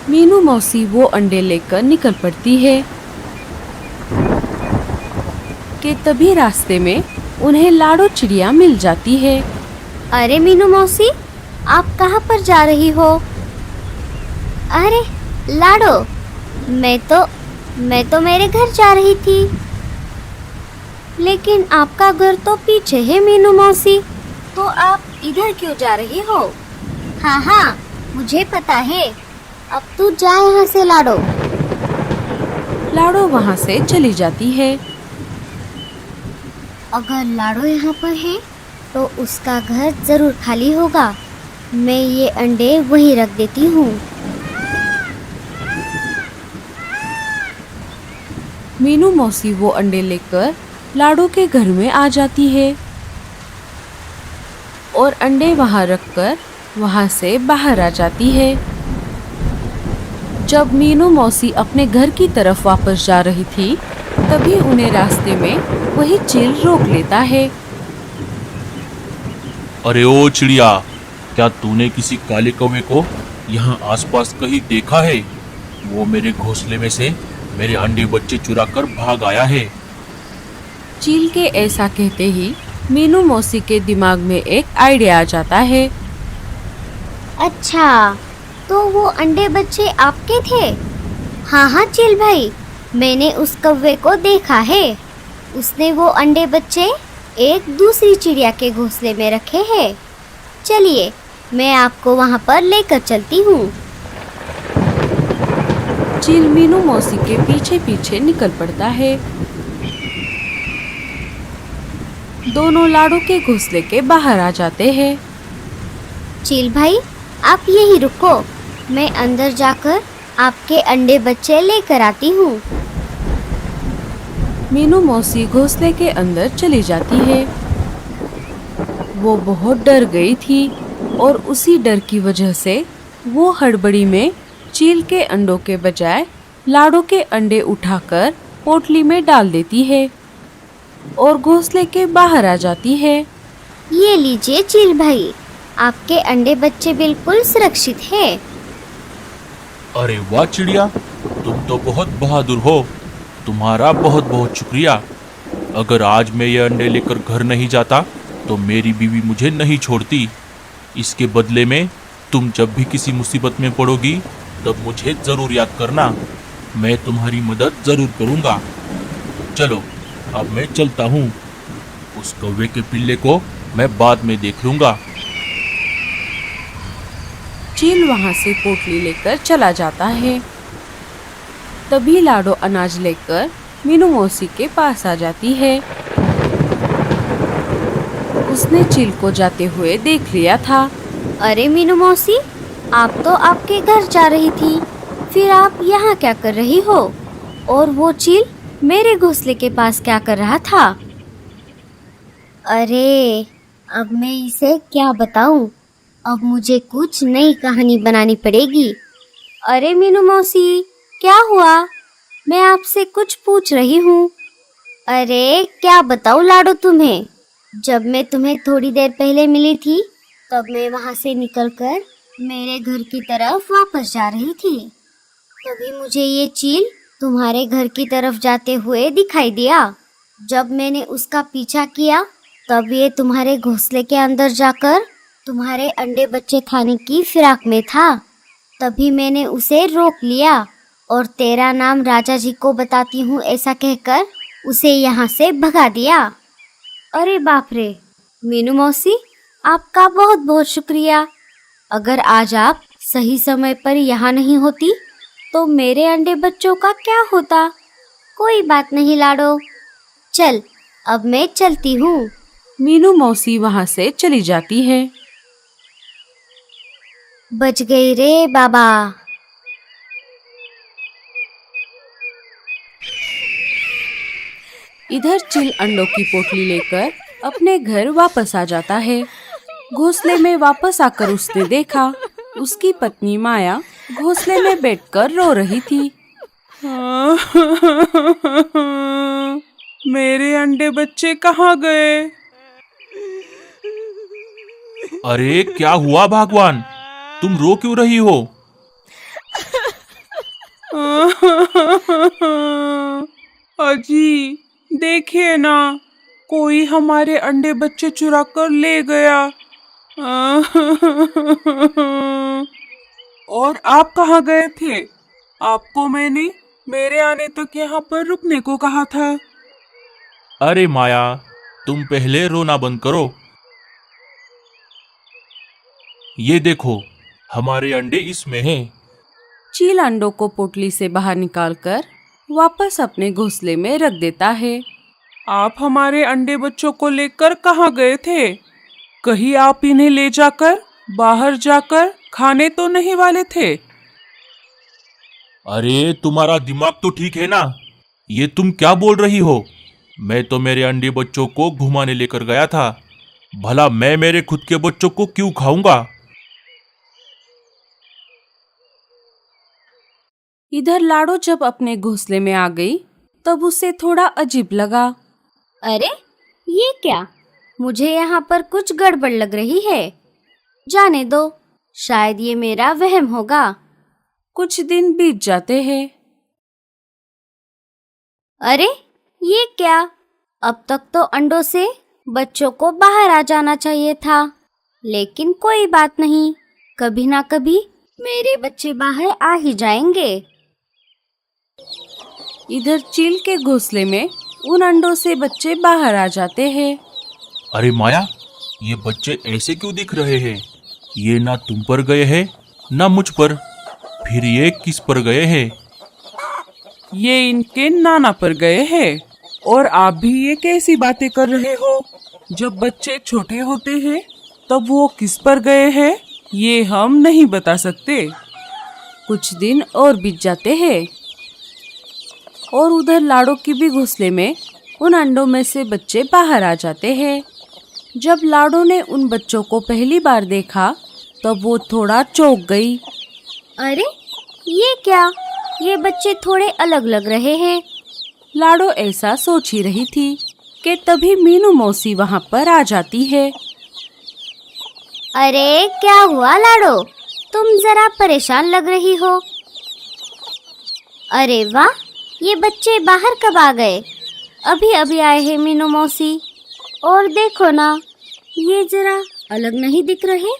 मीनू मौसी वो अंडे लेकर निकल पड़ती है कि तभी रास्ते में उन्हें लाडो चिड़िया मिल जाती है। अरे मीनू मौसी, आप कहाँ पर जा रही हो? अरे लाडो, मैं तो मेरे घर जा रही थी। लेकिन आपका घर तो पीछे है मीनू मौसी, तो आप इधर क्यों जा रही हो? हाँ हाँ, मुझे पता है। अब तू जा यहाँ से लाडो। लाडो वहाँ से चली जाती है। अगर लाडो यहाँ पर है तो उसका घर जरूर खाली होगा। मैं ये अंडे वहीं रख देती हूँ। मीनू मौसी वो अंडे लेकर लाडो के घर में आ जाती है और अंडे वहाँ रखकर वहाँ से बाहर आ जाती है। जब मीनू मौसी अपने घर की तरफ वापस जा रही थी, तभी उन्हें रास्ते में वही चील रोक लेता है। अरे ओ चिड़िया, क्या तूने किसी काले कौवे को यहाँ आसपास कहीं देखा है? वो मेरे घोंसले में से मेरे अंडे बच्चे चुरा कर भाग आया है। चील के ऐसा कहते ही मीनू मौसी के दिमाग में एक आइडिया आ जाता है। अच्छा, तो वो अंडे बच्चे आपके थे? हाँ हाँ चील भाई, मैंने उस कौवे को देखा है। उसने वो अंडे बच्चे एक दूसरी चिड़िया के घोंसले में रखे हैं। चलिए, मैं आपको वहाँ पर लेकर चलती हूँ। चील मीनू मौसी के पीछे पीछे निकल पड़ता है। दोनों लाडो के घोंसले के बाहर आ जाते हैं। चील भाई, आप यहीं रुको, मैं अंदर जाकर आपके अंडे बच्चे लेकर आती हूँ। मीनू मौसी घोंसले के अंदर चली जाती है। वो बहुत डर गई थी और उसी डर की वजह से वो हड़बड़ी में चील के अंडों के बजाय लाडो के अंडे उठाकर पोटली में डाल देती है और घोंसले के बाहर आ जाती है। ये लीजिए चील भाई, आपके अंडे बच्चे बिल्कुल सुरक्षित हैं। अरे वाह चिड़िया, तुम तो बहुत बहादुर हो। तुम्हारा बहुत बहुत शुक्रिया। अगर आज मैं ये अंडे लेकर घर नहीं जाता तो मेरी बीवी मुझे नहीं छोड़ती। इसके बदले में तुम जब भी किसी मुसीबत में पड़ोगी तब मुझे ज़रूर याद करना। मैं तुम्हारी मदद ज़रूर करूँगा। चलो, अब मैं चलता हूँ। उस कौवे के पिल्ले को मैं बाद में देख लूँगा। चील वहाँ से पोटली लेकर चला जाता है। तभी लाडो अनाज लेकर मीनू मौसी के पास आ जाती है। उसने चील को जाते हुए देख लिया था। अरे मीनू मौसी, आप तो आपके घर जा रही थी, फिर आप यहाँ क्या कर रही हो? और वो चील मेरे घोंसले के पास क्या कर रहा था? अरे, अब मैं इसे क्या बताऊं? अब मुझे कुछ नई कहानी बनानी पड़ेगी। अरे मीनू मौसी, क्या हुआ? मैं आपसे कुछ पूछ रही हूँ। अरे क्या बताऊँ लाडो तुम्हें? जब मैं तुम्हें थोड़ी देर पहले मिली थी, तब मैं वहाँ से निकलकर मेरे घर की तरफ वापस जा रही थी। तभी मुझे ये चील तुम्हारे घर की तरफ जाते हुए दिखाई दिया। जब मैंने उसका पीछा किया, तब ये तुम्हारे घोंसले के अंदर जाकर तुम्हारे अंडे बच्चे खाने की फिराक में था। तभी मैंने उसे रोक लिया और तेरा नाम राजा जी को बताती हूँ ऐसा कहकर उसे यहाँ से भगा दिया। अरे बाप रे मीनू मौसी, आपका बहुत बहुत शुक्रिया। अगर आज आप सही समय पर यहाँ नहीं होती तो मेरे अंडे बच्चों का क्या होता? कोई बात नहीं लाडो, चल अब मैं चलती हूँ। मीनू मौसी वहाँ से चली जाती है। बच गई रे बाबा। इधर चील अंडों की पोटली लेकर अपने घर वापस आ जाता है। घोंसले में वापस आकर उसने देखा उसकी पत्नी माया घोंसले में बैठकर रो रही थी। मेरे अंडे बच्चे कहाँ गए? अरे क्या हुआ भगवान, तुम रो क्यों रही हो? अजी, देखिए ना, कोई हमारे अंडे बच्चे चुरा कर ले गया। और आप कहाँ गए थे? आपको मैंने मेरे आने तक यहाँ पर रुकने को कहा था। अरे माया, तुम पहले रोना बंद करो। ये देखो, हमारे अंडे इसमें हैं। चील अंडों को पोटली से बाहर निकालकर वापस अपने घोंसले में रख देता है। आप हमारे अंडे बच्चों को लेकर कहाँ गए थे? कहीं आप इन्हें ले जाकर बाहर जाकर खाने तो नहीं वाले थे? अरे तुम्हारा दिमाग तो ठीक है ना? ये तुम क्या बोल रही हो? मैं तो मेरे अंडे बच्चों को घुमाने लेकर गया था। भला मैं मेरे खुद के बच्चों को क्यों खाऊंगा? इधर लाडो जब अपने घोंसले में आ गई तब उसे थोड़ा अजीब लगा। अरे ये क्या, मुझे यहाँ पर कुछ गड़बड़ लग रही है। जाने दो, शायद ये मेरा वहम होगा। कुछ दिन बीत जाते हैं। अरे ये क्या, अब तक तो अंडों से बच्चों को बाहर आ जाना चाहिए था, लेकिन कोई बात नहीं, कभी ना कभी मेरे बच्चे बाहर आ ही जाएंगे। इधर चील के घोंसले में उन अंडों से बच्चे बाहर आ जाते हैं। अरे माया, ये बच्चे ऐसे क्यों दिख रहे हैं? ये ना तुम पर गए हैं ना मुझ पर, फिर ये किस पर गए हैं? ये इनके नाना पर गए हैं। और आप भी ये कैसी बातें कर रहे हो? जब बच्चे छोटे होते हैं तब वो किस पर गए हैं ये हम नहीं बता सकते। कुछ दिन और बीत जाते हैं और उधर लाडो की भी घोंसले में उन अंडों में से बच्चे बाहर आ जाते हैं। जब लाडो ने उन बच्चों को पहली बार देखा तब वो थोड़ा चौंक गई। अरे ये क्या, ये बच्चे थोड़े अलग लग रहे हैं। लाडो ऐसा सोच ही रही थी कि तभी मीनू मौसी वहाँ पर आ जाती है। अरे क्या हुआ लाडो, तुम जरा परेशान लग रही हो। अरे वाह, ये बच्चे बाहर कब आ गए? अभी अभी आए हैं मीनू मौसी। और देखो ना, ये जरा अलग नहीं दिख रहे।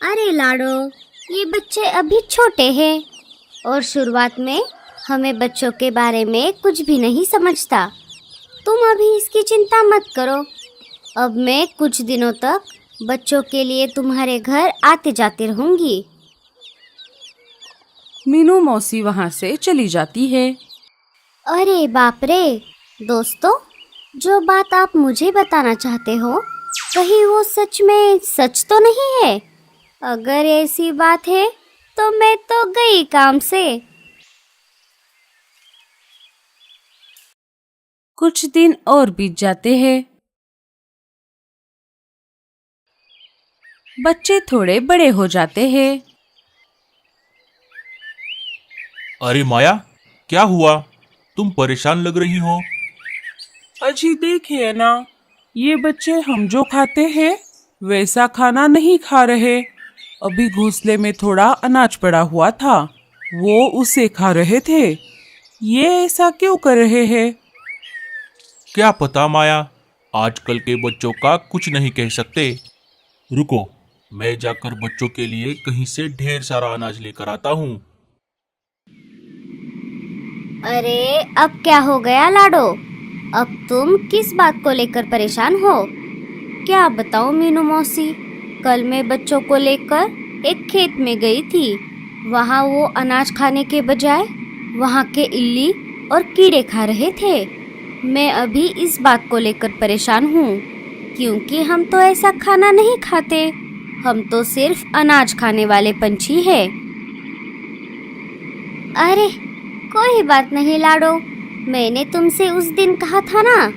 अरे लाडो, ये बच्चे अभी छोटे हैं और शुरुआत में हमें बच्चों के बारे में कुछ भी नहीं समझता। तुम अभी इसकी चिंता मत करो। अब मैं कुछ दिनों तक बच्चों के लिए तुम्हारे घर आते जाते रहूंगी। मीनू मौसी वहाँ से चली जाती है। अरे बाप रे, दोस्तों, जो बात आप मुझे बताना चाहते हो, कहीं वो सच में सच तो नहीं है? अगर ऐसी बात है तो मैं तो गई काम से। कुछ दिन और बीत जाते हैं। बच्चे थोड़े बड़े हो जाते हैं। अरे माया, क्या हुआ? तुम परेशान लग रही हो। अजी देखिए ना, ये बच्चे हम जो खाते हैं वैसा खाना नहीं खा रहे। अभी घोंसले में थोड़ा अनाज पड़ा हुआ था, वो उसे खा रहे थे। ये ऐसा क्यों कर रहे हैं? क्या पता माया, आजकल के बच्चों का कुछ नहीं कह सकते। रुको, मैं जाकर बच्चों के लिए कहीं से ढेर सारा अनाज लेकर आता हूँ। अरे अब क्या हो गया लाडो, अब तुम किस बात को लेकर परेशान हो? क्या बताऊं मीनू मौसी, कल मैं बच्चों को लेकर एक खेत में गई थी। वहाँ वो अनाज खाने के बजाय वहाँ के इल्ली और कीड़े खा रहे थे। मैं अभी इस बात को लेकर परेशान हूँ, क्योंकि हम तो ऐसा खाना नहीं खाते। हम तो सिर्फ अनाज खाने वाले पंछी हैं। अरे कोई बात नहीं लाडो, मैंने तुमसे उस दिन कहा था ना,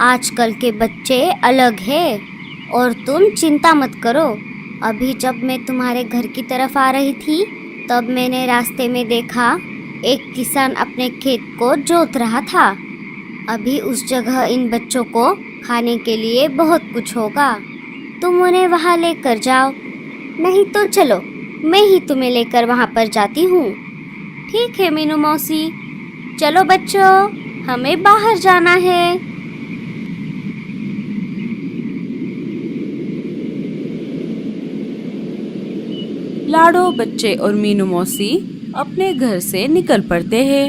आजकल के बच्चे अलग हैं और तुम चिंता मत करो। अभी जब मैं तुम्हारे घर की तरफ आ रही थी तब मैंने रास्ते में देखा एक किसान अपने खेत को जोत रहा था। अभी उस जगह इन बच्चों को खाने के लिए बहुत कुछ होगा। तुम उन्हें वहाँ लेकर जाओ, नहीं तो चलो मैं ही तुम्हें लेकर वहाँ पर जाती हूँ। ठीक है मीनू मौसी, चलो बच्चों, हमें बाहर जाना है। लाडो, बच्चे और मीनू मौसी अपने घर से निकल पड़ते हैं।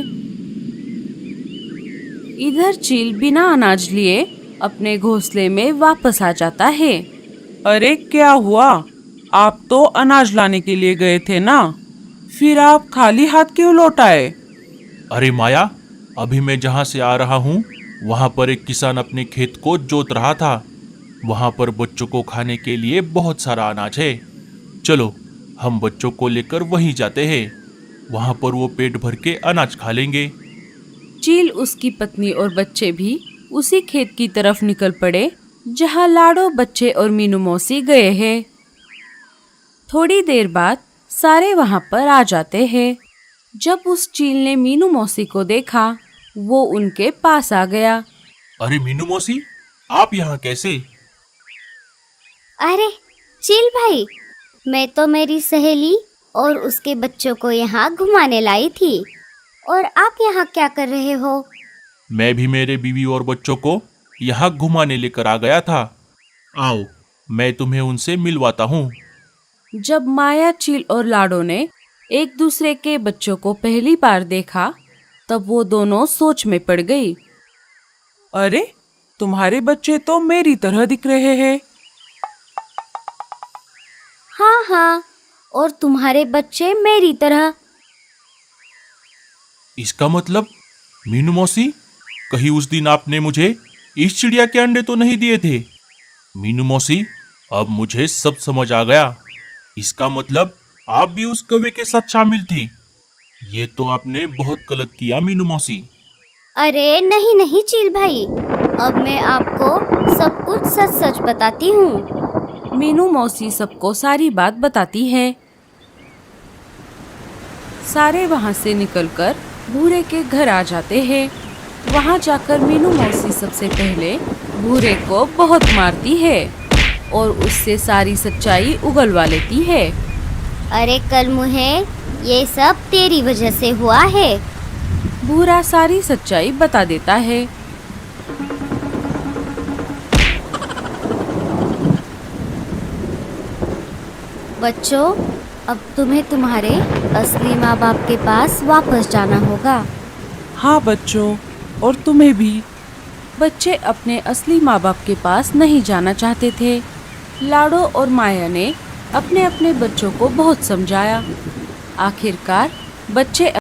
इधर चील बिना अनाज लिए अपने घोंसले में वापस आ जाता है। अरे क्या हुआ? आप तो अनाज लाने के लिए गए थे ना, फिर आप खाली हाथ क्यों लौट आए? अरे माया, अभी मैं जहाँ से आ रहा हूँ वहाँ पर एक किसान अपने खेत को जोत रहा था। वहाँ पर बच्चों को खाने के लिए बहुत सारा अनाज है। चलो हम बच्चों को लेकर वहीं जाते हैं, वहाँ पर वो पेट भर के अनाज खा लेंगे। चील, उसकी पत्नी और बच्चे भी उसी खेत की तरफ निकल पड़े जहाँ लाडो, बच्चे और मीनू मौसी गए हैं। थोड़ी देर बाद सारे वहाँ पर आ जाते हैं। जब उस चील ने मीनू मौसी को देखा, वो उनके पास आ गया। अरे मीनू मौसी, आप यहाँ कैसे? अरे चील भाई, मैं तो मेरी सहेली और उसके बच्चों को यहाँ घुमाने लाई थी, और आप यहाँ क्या कर रहे हो? मैं भी मेरे बीवी और बच्चों को यहाँ घुमाने लेकर आ गया था। आओ, मैं तुम्हें उनसे मिलवाता हूँ। जब माया, चील और लाडो ने एक दूसरे के बच्चों को पहली बार देखा, तब वो दोनों सोच में पड़ गई। अरे तुम्हारे बच्चे तो मेरी तरह दिख रहे हैं। हाँ हाँ, और तुम्हारे बच्चे मेरी तरह। इसका मतलब मीनू मौसी, कहीं उस दिन आपने मुझे इस चिड़िया के अंडे तो नहीं दिए थे? मीनू मौसी, अब मुझे सब समझ आ गया। इसका मतलब आप भी उस कौवे के साथ शामिल थी। ये तो आपने बहुत गलत किया मीनू मौसी। अरे नहीं नहीं चील भाई, अब मैं आपको सब कुछ सच सच बताती हूँ। मीनू मौसी सबको सारी बात बताती है। सारे वहाँ से निकलकर भूरे के घर आ जाते हैं। वहाँ जाकर मीनू मौसी सबसे पहले भूरे को बहुत मारती है और उससे सारी सच्चाई उगलवा लेती है। अरे कल मुहे, ये सब तेरी वजह से हुआ है। भूरा सारी सच्चाई बता देता है। बच्चों, अब तुम्हें तुम्हारे असली माँ बाप के पास वापस जाना होगा। हाँ बच्चों, और तुम्हें भी। बच्चे अपने असली माँ बाप के पास नहीं जाना चाहते थे। लाडो और माया ने अपने अपने बच्चों को बहुत समझाया। आखिरकार बच्चे